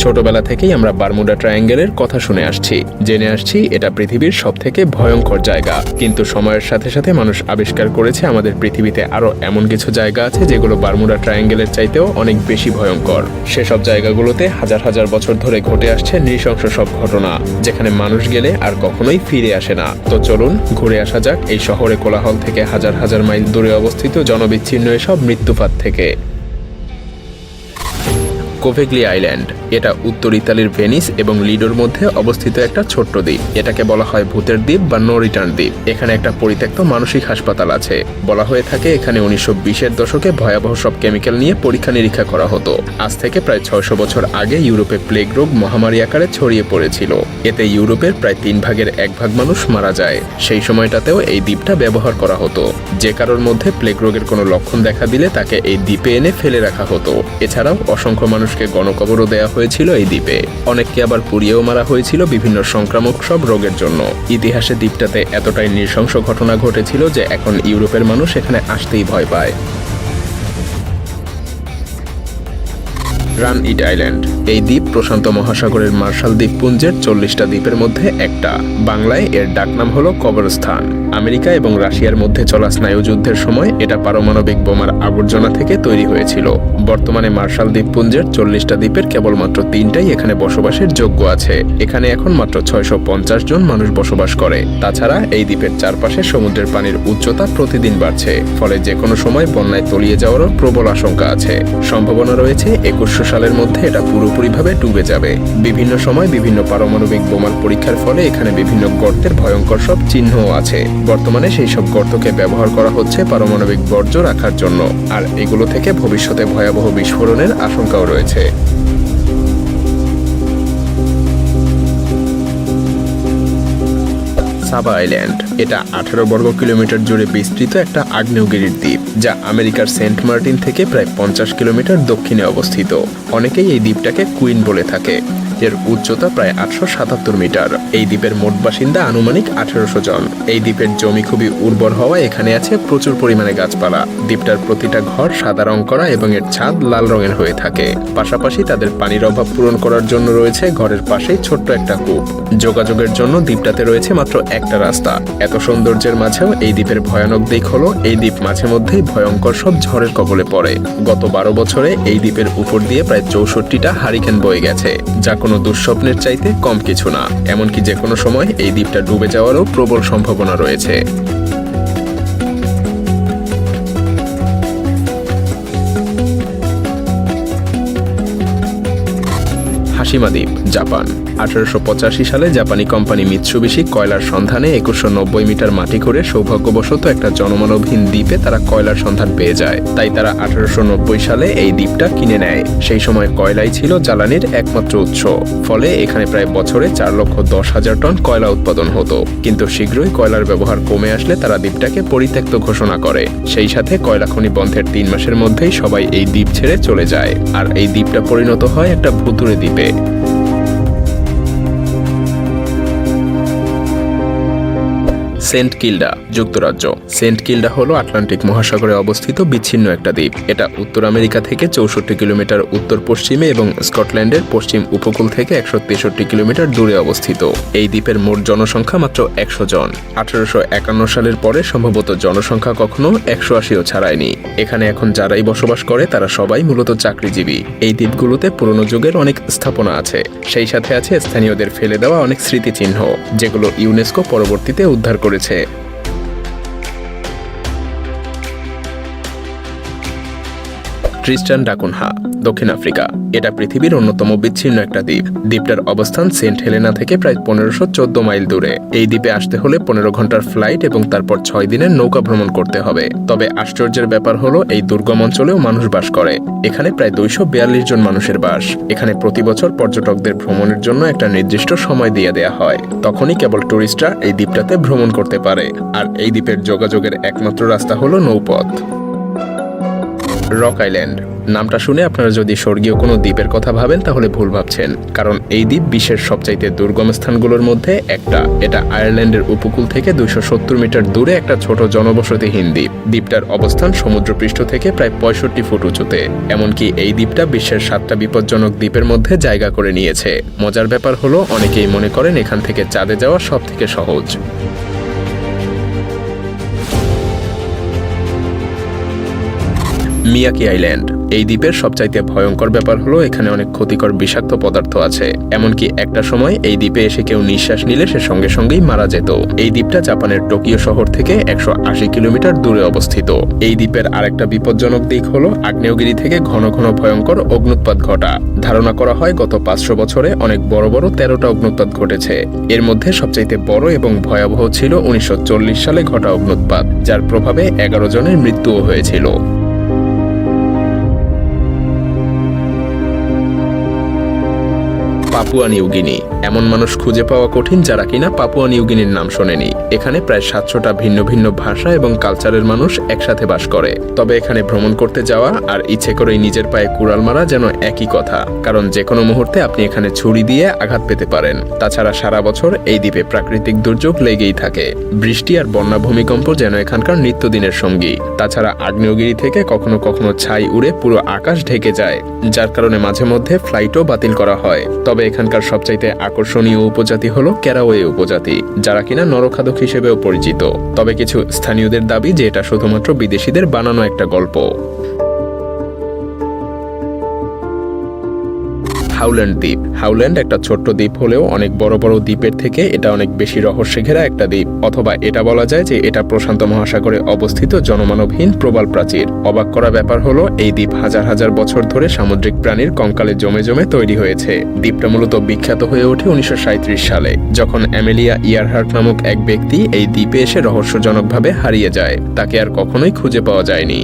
ছোটবেলা থেকেই আমরা বারমুডা ট্রায়াঙ্গেলের কথা শুনে আসছি, জেনে আসছি এটা পৃথিবীর সবথেকে ভয়ঙ্কর জায়গা। কিন্তু সময়ের সাথে সাথে মানুষ আবিষ্কার করেছে আমাদের পৃথিবীতে আরো এমন কিছু জায়গা আছে যেগুলো বারমুডা ট্রায়াঙ্গেলের চাইতেও অনেক বেশি ভয়ঙ্কর। সেসব জায়গাগুলোতে হাজার হাজার বছর ধরে ঘটে আসছে নৃশংস সব ঘটনা, যেখানে মানুষ গেলে আর কখনোই ফিরে আসে না। তো চলুন ঘুরে আসা যাক এই শহরে কোলাহল থেকে হাজার হাজার মাইল দূরে অবস্থিত জনবিচ্ছিন্ন এসব মৃত্যুফাত থেকে। কোভেগ্লি আইল্যান্ড, এটা উত্তর ইতালির ভেনিস এবং লিডোর মধ্যে অবস্থিত একটা ছোট্ট দ্বীপ। এটাকে বলা হয় ভূতের দ্বীপ বা নো রিটার্ন দ্বীপ। এখানে একটা পরিত্যক্ত মানসিক হাসপাতাল আছে। বলা হয়ে থাকে এখানে 1920-এর দশকে ভয়াবহ সব কেমিক্যাল নিয়ে পরীক্ষা নিরীক্ষা করা হতো। আজ থেকে প্রায় 600 বছর আগে ইউরোপে প্লেগ রোগ মহামারী আকারে ছড়িয়ে পড়েছিল। এতে ইউরোপের প্রায় 3 ভাগের 1 ভাগ মানুষ মারা যায়। সেই সময়টাতেও এই দ্বীপটা ব্যবহার করা হতো। যে কারোর মধ্যে প্লেগ রোগের কোনো লক্ষণ দেখা দিলে তাকে এই দ্বীপে এনে ফেলে রাখা হতো। এছাড়াও অসংখ্য মানুষকে গণকবরও দেয়া হয়েছিল এই দ্বীপে। অনেককে আবার পুড়িয়েও মারা হয়েছিল বিভিন্ন সংক্রামক সব রোগের জন্য। ইতিহাসে দ্বীপটাতে এতটাই নৃশংস ঘটনা ঘটেছিল যে এখন ইউরোপের মানুষ এখানে আসতেই ভয় পায়। রান ইট আইল্যান্ড, এই দ্বীপ প্রশান্ত মহাসাগরের মার্শাল দ্বীপপুঞ্জের 40টা দ্বীপের মধ্যে একটা। বাংলায় এর ডাকনাম হলো কবরস্থান। আমেরিকা এবং রাশিয়ার মধ্যে চলা স্নায়ুযুদ্ধের সময় এটা পারমাণবিক বোমার আবর্জনা থেকে তৈরি হয়েছিল। বর্তমানে মার্শাল দ্বীপপুঞ্জের 40টা দ্বীপের কেবলমাত্র 3টাই এখানে বসবাসের যোগ্য আছে। এখানে এখন মাত্র 650 জন মানুষ বসবাস করে। তাছাড়া এই দ্বীপের চারপাশে সমুদ্রের পানির উচ্চতা প্রতিদিন বাড়ছে, ফলে যে কোনো সময় বন্যায় তলিয়ে যাওয়ারও প্রবল আশঙ্কা আছে। সম্ভাবনা রয়েছে 2100 সালের মধ্যে এটা পুরোপুরিভাবে ডুবে যাবে। বিভিন্ন সময় বিভিন্ন পারমাণবিক বোমার পরীক্ষার ফলে এখানে বিভিন্ন গর্তের ভয়ঙ্কর সব চিহ্নও আছে। বর্তমানে সেই সব গর্তকে ব্যবহার করা হচ্ছে পারমাণবিক বর্জ্য রাখার জন্য, আর এগুলো থেকে ভবিষ্যতে ভয়াবহ বিস্ফোরণের আশঙ্কাও রয়েছে। সাবা আইল্যান্ড, এটা 18 বর্গ কিলোমিটার জুড়ে বিস্তৃত একটা আগ্নেয়গিরির দ্বীপ, যা আমেরিকার সেন্ট মার্টিন থেকে প্রায় 50 কিলোমিটার দক্ষিণে অবস্থিত। অনেকেই এই দ্বীপটাকে কুইন বলে থাকে। এর উচ্চতা প্রায় 877 মিটার। এই দ্বীপের মোট বাসিন্দা আনুমানিক 1800 জন। এই দ্বীপের জমি খুবই উর্বর হওয়ায় এখানে আছে প্রচুর পরিমাণে গাছপালা। দ্বীপটার প্রতিটা ঘর সাদা রং করা এবং এর ছাদ লাল রঙের হয়ে থাকে। পাশাপাশি তাদের পানির অভাব পূরণ করার জন্য রয়েছে ঘরের পাশেই ছোট্ট একটা কূপ। যোগাযোগের জন্য দ্বীপটাতে রয়েছে মাত্র একটা রাস্তা। এত সৌন্দর্যের মাঝেও এই দ্বীপের ভয়ানক দিক হলো এই দ্বীপ মাঝে মধ্যেই ভয়ঙ্কর সব ঝড়ের কবলে পড়ে। গত 12 বছরে এই দ্বীপের উপর দিয়ে প্রায় 64টা হারিকেন বয়ে গেছে, যা কোনো দুঃস্বপ্নের চাইতে কম কিছু না। এমনকি যে কোনো সময় এই দ্বীপটা ডুবে যাওয়ারও প্রবল সম্ভাবনা রয়েছে। হাশিমা দ্বীপ, জাপান। 1885 সালে জাপানি কোম্পানি মিৎসুবিশি কয়লার সন্ধানে 2190 মিটার মাটি করে সৌভাগ্যবশত একটা জনমানবহীন দ্বীপে তারা কয়লার সন্ধান পেয়ে যায়। তাই তারা 1890 সালে এই দ্বীপটা কিনে নেয়। সেই সময় কয়লাই ছিল জ্বালানির একমাত্র উৎস, ফলে এখানে প্রায় বছরে 4,10,000 টন কয়লা উৎপাদন হতো। কিন্তু শীঘ্রই কয়লার ব্যবহার কমে আসলে তারা দ্বীপটাকে পরিত্যক্ত ঘোষণা করে। সেই সাথে কয়লা খনি বন্ধের 3 মাসের মধ্যেই সবাই এই দ্বীপ ছেড়ে চলে যায়, আর এই দ্বীপটা পরিণত হয় একটা ভুতুড়ে দ্বীপে। সেন্ট কিল্ডা, যুক্তরাজ্য। সেন্ট কিল্ডা হলো আটলান্টিক মহাসাগরে অবস্থিত বিচ্ছিন্ন একটা দ্বীপ। এটা উত্তর আমেরিকা থেকে 64 কিলোমিটার উত্তর পশ্চিমে এবং স্কটল্যান্ডের পশ্চিম উপকূল থেকে 163 কিলোমিটার দূরে অবস্থিত। এই দ্বীপের মোট জনসংখ্যা মাত্র 100 জন। 1851 সালের পরে সম্ভবত জনসংখ্যা কখনো 180ও ছাড়ায়নি। এখানে এখন যারাই বসবাস করে তারা সবাই মূলত চাকরিজীবী। এই দ্বীপগুলোতে পুরনো যুগের অনেক স্থাপনা আছে। সেই সাথে আছে স্থানীয়দের ফেলে দেওয়া অনেক স্মৃতিচিহ্ন, যেগুলো ইউনেস্কো পরবর্তীতে উদ্ধার করেছে। ট্রিস্টান ডা কুনহা, দক্ষিণ আফ্রিকা। এটা পৃথিবীর অন্যতম বিচ্ছিন্ন একটা দ্বীপ। দ্বীপটার অবস্থান সেন্ট হেলেনা থেকে প্রায় 1514 মাইল দূরে। এই দ্বীপে আসতে হলে 15 ঘন্টার ফ্লাইট এবং তারপর 6 দিনের নৌকা ভ্রমণ করতে হবে। তবে আশ্চর্যের ব্যাপার হলো এই দুর্গম অঞ্চলেও মানুষ বাস করে। এখানে প্রায় 242 জন মানুষের বাস। এখানে প্রতি বছর পর্যটকদের ভ্রমণের জন্য একটা নির্দিষ্ট সময় দিয়ে দেয়া হয়। তখনই কেবল টুরিস্টরা এই দ্বীপটাতে ভ্রমণ করতে পারে। আর এই দ্বীপের যোগাযোগের একমাত্র রাস্তা হলো নৌপথ। রক আইল্যান্ড নামটা শুনে আপনারা যদি স্বর্গীয় কোনো দ্বীপের কথা ভাবেন তাহলে ভুল ভাবছেন, কারণ এই দ্বীপ বিশ্বের সবচাইতে দুর্গম স্থানগুলোর মধ্যে একটা। এটা আয়ারল্যান্ডের উপকূল থেকে 270 মিটার দূরে একটা ছোট জনবসতিহীন দ্বীপ। দ্বীপটার অবস্থান সমুদ্রপৃষ্ঠ থেকে প্রায় 65 ফুট উঁচুতে। এমনকি এই দ্বীপটা বিশ্বের 7টা বিপজ্জনক দ্বীপের মধ্যে জায়গা করে নিয়েছে। মজার ব্যাপার হলো, অনেকেই মনে করেন এখান থেকে চাঁদে যাওয়া সব থেকে সহজ। মিয়াকি আইল্যান্ড এই দ্বীপের সবচাইতে ভয়ঙ্কর ব্যাপার হলো এখানে অনেক ক্ষতিকর বিষাক্ত পদার্থ আছে। এমনকি একটা সময় এই দ্বীপে এসে কেউ নিঃশ্বাস নিলে সে সঙ্গে সঙ্গেই মারা যেত। এই দ্বীপটা জাপানের টোকিও শহর থেকে 180 কিলোমিটার দূরে অবস্থিত। এই দ্বীপের আরেকটা বিপজ্জনক দিক হলো আগ্নেয়গিরি থেকে ঘন ঘন ভয়ঙ্কর অগ্নুৎপাত ঘটা। ধারণা করা হয় গত 500 বছরে অনেক বড় বড় 13টা অগ্নুৎপাত ঘটেছে। এর মধ্যে সবচাইতে বড় এবং ভয়াবহ ছিল 1940 সালে ঘটা অগ্নুৎপাত, যার প্রভাবে 11 জনের মৃত্যুও হয়েছিল। পাপুয়া নিউগিনি এমন মানুষ খুঁজে পাওয়া কঠিন যারা কিনা পাপুয়া নিউগিনির নাম শোনেনি। এখানে প্রায় 700টা ভিন্ন ভিন্ন ভাষা এবং কালচারের মানুষ একসাথে বাস করে। তবে এখানে ভ্রমণ করতে যাওয়া আর ইচ্ছে করেই নিজের পায়ে কুড়াল মারা যেন একই কথা, কারণ যে কোনো মুহূর্তে আপনি এখানে ছুরি দিয়ে আঘাত পেতে পারেন। তাছাড়া সারা বছর এই দ্বীপে প্রাকৃতিক দুর্যোগ লেগেই থাকে। বৃষ্টি আর বন্যা ভূমিকম্প যেন এখানকার নিত্যদিনের সঙ্গী। তাছাড়া আগ্নেয়গিরি থেকে কখনো কখনো ছাই উড়ে পুরো আকাশ ঢেকে যায়, যার কারণে মাঝে মধ্যে ফ্লাইটও বাতিল করা হয়। তবে এখানকার সবচাইতে আকর্ষণীয় উপজাতি হলো ক্যারাওয়ে উপজাতি, যারা কিনা নরখাদক হিসেবেও পরিচিত। তবে কিছু স্থানীয়দের দাবি যে এটা শুধুমাত্র বিদেশিদের বানানো একটা গল্প। হাউল্যান্ড দ্বীপ হাউল্যান্ড একটা ছোট্ট দ্বীপ হলেও অনেক বড় বড় দ্বীপের থেকে এটা অনেক বেশি রহস্যে ঘেরা একটা দ্বীপ, অথবা এটা বলা যায় যে এটা প্রশান্ত মহাসাগরে অবস্থিত জনমানবহীন প্রবাল প্রাচীর। অবাক করা ব্যাপার হলো এই দ্বীপ হাজার হাজার বছর ধরে সামুদ্রিক প্রাণীর কঙ্কালে জমে জমে তৈরি হয়েছে। দ্বীপটা মূলত বিখ্যাত হয়ে ওঠে 1937 সালে, যখন অ্যামেলিয়া ইয়ারহার্ট নামক এক ব্যক্তি এই দ্বীপে এসে রহস্যজনকভাবে হারিয়ে যায়। তাকে আর কখনোই খুঁজে পাওয়া যায়নি।